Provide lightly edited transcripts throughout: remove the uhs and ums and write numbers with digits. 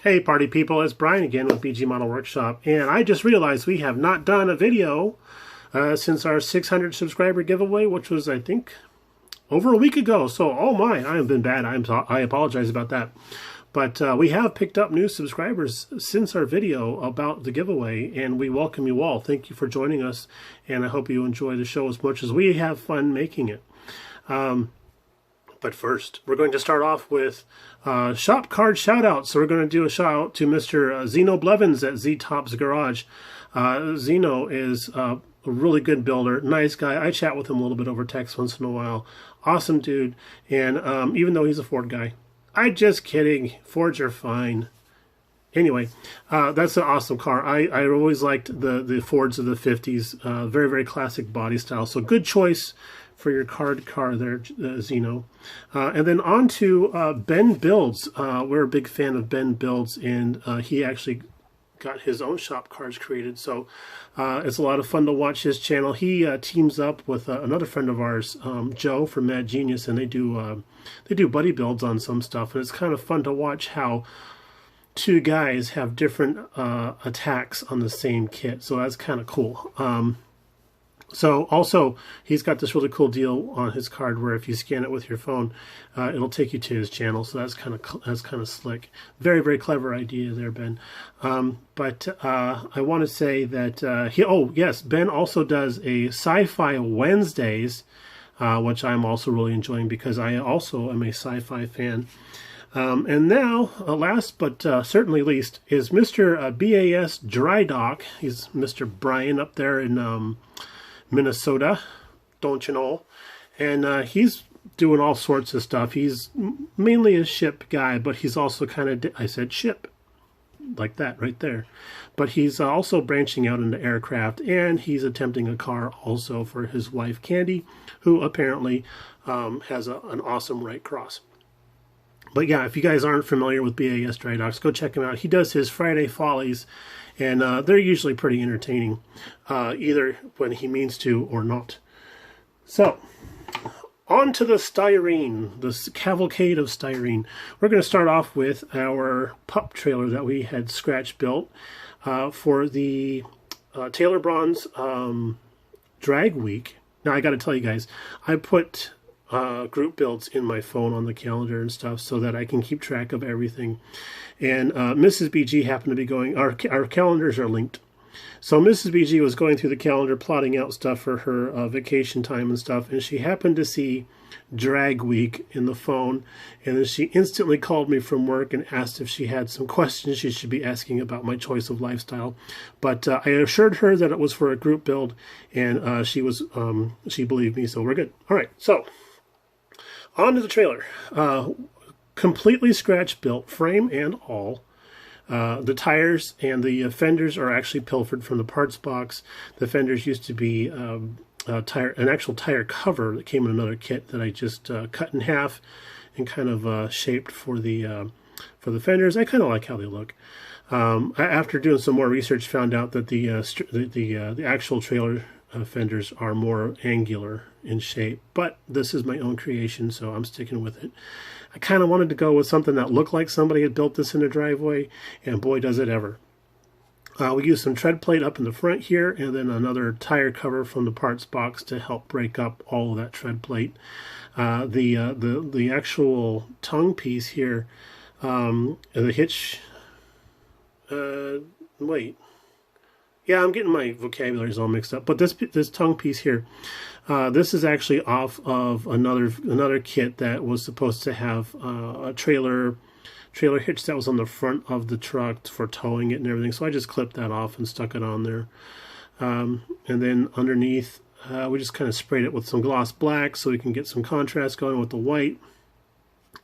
Hey party people, it's Brian again with BG Model Workshop, and I just realized we have not done a video since our 600 subscriber giveaway, which was, I think, over a week ago. So, oh my, I have been bad. I apologize about that. But we have picked up new subscribers since our video about the giveaway, and we welcome you all. Thank you for joining us, and I hope you enjoy the show as much as we have fun making it. But first, we're going to start off with shop card shout-out. So we're going to do a shout-out to Mr. Zeno Blevins at Z-Top's Garage. Zeno is a really good builder, nice guy. I chat with him a little bit over text once in a while. Awesome dude. And even though he's a Ford guy, I'm just kidding. Fords are fine. Anyway, that's an awesome car. I always liked the Fords of the 50s. Very, very classic body style. So good choice for your card car there, Zeno. And then on to Ben Builds. We're a big fan of Ben Builds, and he actually got his own shop cards created. So it's a lot of fun to watch his channel. He teams up with another friend of ours, Joe from Mad Genius, and they do buddy builds on some stuff. And it's kind of fun to watch how two guys have different attacks on the same kit. So that's kind of cool. So also, he's got this really cool deal on his card where if you scan it with your phone, it'll take you to his channel. So that's kind of slick. Very, very clever idea there, Ben. But I want to say that Ben also does a Sci-Fi Wednesdays, which I'm also really enjoying because I also am a sci-fi fan. And now, last but certainly least, is Mr. BAS Dry Dock. He's Mr. Brian up there in Minnesota, don't you know? And he's doing all sorts of stuff. He's mainly a ship guy, but he's also kind of, I said ship, like that right there. But he's also branching out into aircraft, and he's attempting a car also for his wife, Candy, who apparently has an awesome right cross. But yeah, if you guys aren't familiar with BAS Dry Docks, go check him out. He does his Friday Follies, and they're usually pretty entertaining, either when he means to or not. So, on to the styrene, the cavalcade of styrene. We're going to start off with our pup trailer that we had scratch built for the Taylor Bronze Drag Week. Now, I got to tell you guys, I put group builds in my phone on the calendar and stuff so that I can keep track of everything. And Mrs. BG happened to be going, our calendars are linked. So Mrs. BG was going through the calendar, plotting out stuff for her vacation time and stuff, and she happened to see Drag Week in the phone, and then she instantly called me from work and asked if she had some questions she should be asking about my choice of lifestyle. But I assured her that it was for a group build, and she believed me, so we're good. All right, so on to the trailer. Completely scratch built, frame and all. The tires and the fenders are actually pilfered from the parts box. The fenders used to be an actual tire cover that came in another kit that I just cut in half and kind of shaped for the fenders. I kind of like how they look. After doing some more research, found out that the actual trailer fenders are more angular in shape, but this is my own creation, so I'm sticking with it. I kind of wanted to go with something that looked like somebody had built this in a driveway, and boy does it ever. We used some tread plate up in the front here, and then another tire cover from the parts box to help break up all of that tread plate. The actual tongue piece here, the hitch, yeah, I'm getting my vocabularies all mixed up. But this tongue piece here, this is actually off of another kit that was supposed to have a trailer hitch that was on the front of the truck for towing it and everything. So I just clipped that off and stuck it on there. And then underneath, we just kind of sprayed it with some gloss black so we can get some contrast going with the white,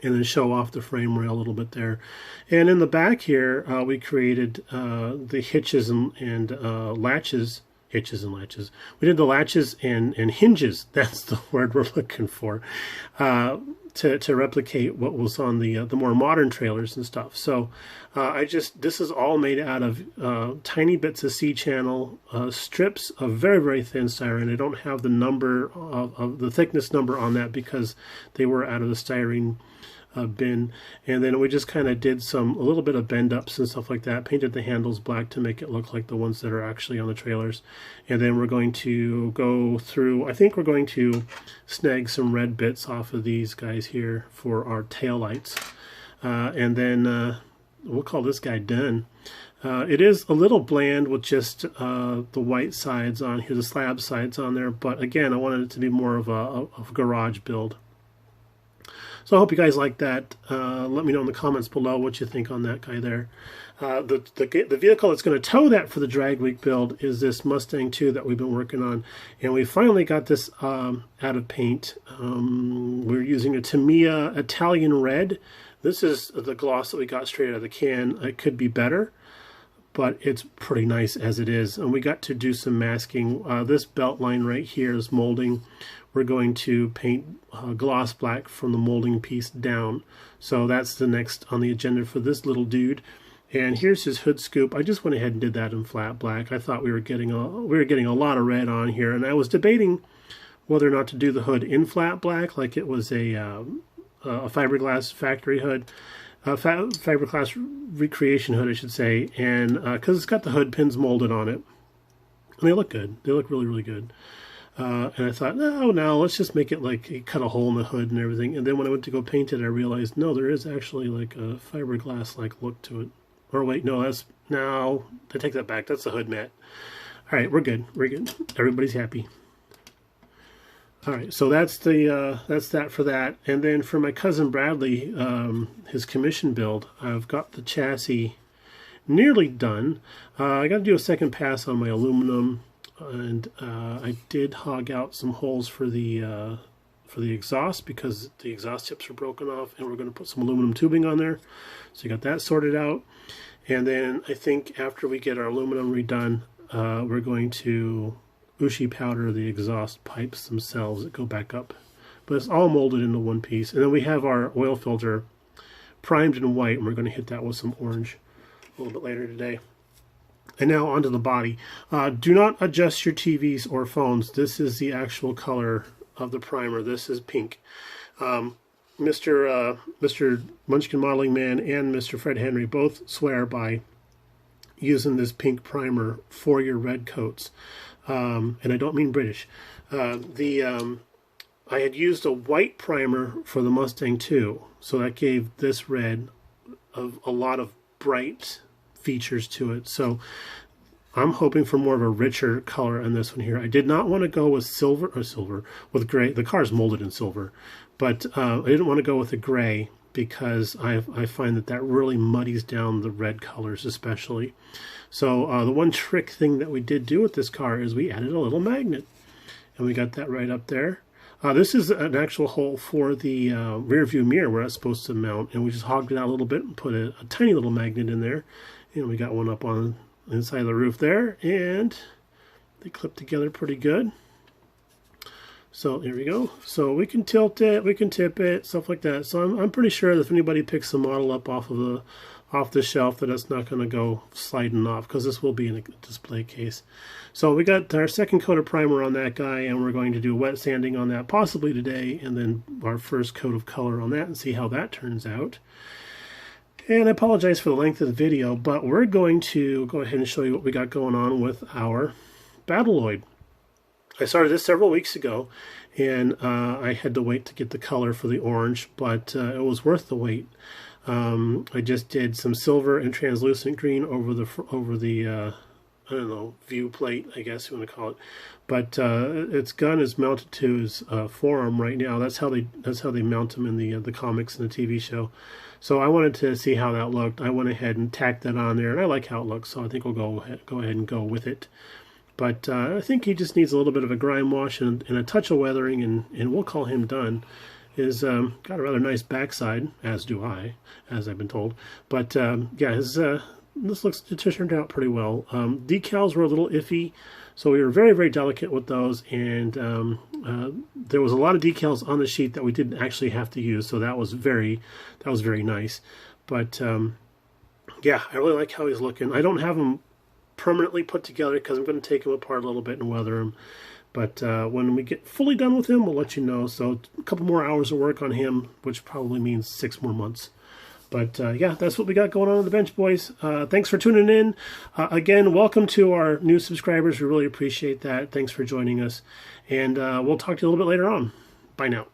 and then show off the frame rail a little bit there. And in the back here, we created the hitches and latches. Hitches and latches. We did the latches and hinges. That's the word we're looking for. To replicate what was on the more modern trailers and stuff. So this is all made out of tiny bits of C-channel strips of very, very thin styrene. I don't have the number of the thickness number on that because they were out of the styrene bin. And then we just kind of did a little bit of bend ups and stuff like that. Painted the handles black to make it look like the ones that are actually on the trailers. And then we're going to go through, I think we're going to snag some red bits off of these guys here for our tail lights. And then we'll call this guy done. It is a little bland with just the white sides on here, the slab sides on there, but again, I wanted it to be more of a garage build. So I hope you guys like that. Let me know in the comments below what you think on that guy there. The vehicle that's going to tow that for the Drag Week build is this Mustang 2 that we've been working on, and we finally got this out of paint. We're using a Tamiya Italian Red. This is the gloss that we got straight out of the can. It could be better, but it's pretty nice as it is. And we got to do some masking. This belt line right here is molding. We're going to paint gloss black from the molding piece down. So that's the next on the agenda for this little dude. And here's his hood scoop. I just went ahead and did that in flat black. I thought we were getting a lot of red on here, and I was debating whether or not to do the hood in flat black, like it was a fiberglass factory hood, fiberglass recreation hood, I should say, and because it's got the hood pins molded on it, and they look good. They look really, really good. And I thought, no, let's just make it like cut a hole in the hood and everything. And then when I went to go paint it, I realized, no, there is actually like a fiberglass-like look to it. Or wait, no, I take that back. That's the hood mat. All right, we're good. We're good. Everybody's happy. All right, so that's that for that. And then for my cousin Bradley, his commission build, I've got the chassis nearly done. I got to do a second pass on my aluminum, and I did hog out some holes for the exhaust because the exhaust tips are broken off, and we're going to put some aluminum tubing on there. So you got that sorted out. And then I think after we get our aluminum redone, we're going to Ushi powder the exhaust pipes themselves that go back up. But it's all molded into one piece. And then we have our oil filter primed in white, and we're going to hit that with some orange a little bit later today. And now onto the body. Do not adjust your TVs or phones. This is the actual color of the primer. This is pink. Mr. Munchkin Modeling Man and Mr. Fred Henry both swear by using this pink primer for your red coats. And I don't mean British. I had used a white primer for the Mustang 2, so that gave this red a lot of bright features to it. So I'm hoping for more of a richer color in this one here. I did not want to go with with gray. The car's molded in silver, but I didn't want to go with a gray because I find that really muddies down the red colors especially. So the one trick thing that we did do with this car is we added a little magnet, and we got that right up there. This is an actual hole for the rear view mirror where it's supposed to mount, and we just hogged it out a little bit and put a tiny little magnet in there, and we got one up on the inside of the roof there, and they clip together pretty good. So here we go. So we can tilt it, we can tip it, stuff like that. So I'm pretty sure that if anybody picks the model up off the shelf, that it's not going to go sliding off, because this will be in a display case. So we got our second coat of primer on that guy, and we're going to do wet sanding on that possibly today, and then our first coat of color on that and see how that turns out. And I apologize for the length of the video, but we're going to go ahead and show you what we got going on with our Battloid. I started this several weeks ago, and I had to wait to get the color for the orange, but it was worth the wait. I just did some silver and translucent green over the I don't know, view plate, I guess you want to call it. But its gun is mounted to his forearm right now. That's how they mount them in the comics and the TV show. So I wanted to see how that looked. I went ahead and tacked that on there, and I like how it looks, so I think we'll go ahead and go with it. But I think he just needs a little bit of a grime wash and a touch of weathering, and we'll call him done. He's got a rather nice backside, as do I, as I've been told. But yeah, it turned out pretty well. Decals were a little iffy, so we were very, very delicate with those, and there was a lot of decals on the sheet that we didn't actually have to use, so that was very nice. But yeah, I really like how he's looking. I don't have him permanently put together because I'm going to take him apart a little bit and weather him. But when we get fully done with him, we'll let you know. So a couple more hours of work on him, which probably means 6 more months. But yeah, that's what we got going on the bench, boys. Thanks for tuning in. Again, welcome to our new subscribers. We really appreciate that. Thanks for joining us. And we'll talk to you a little bit later on. Bye now.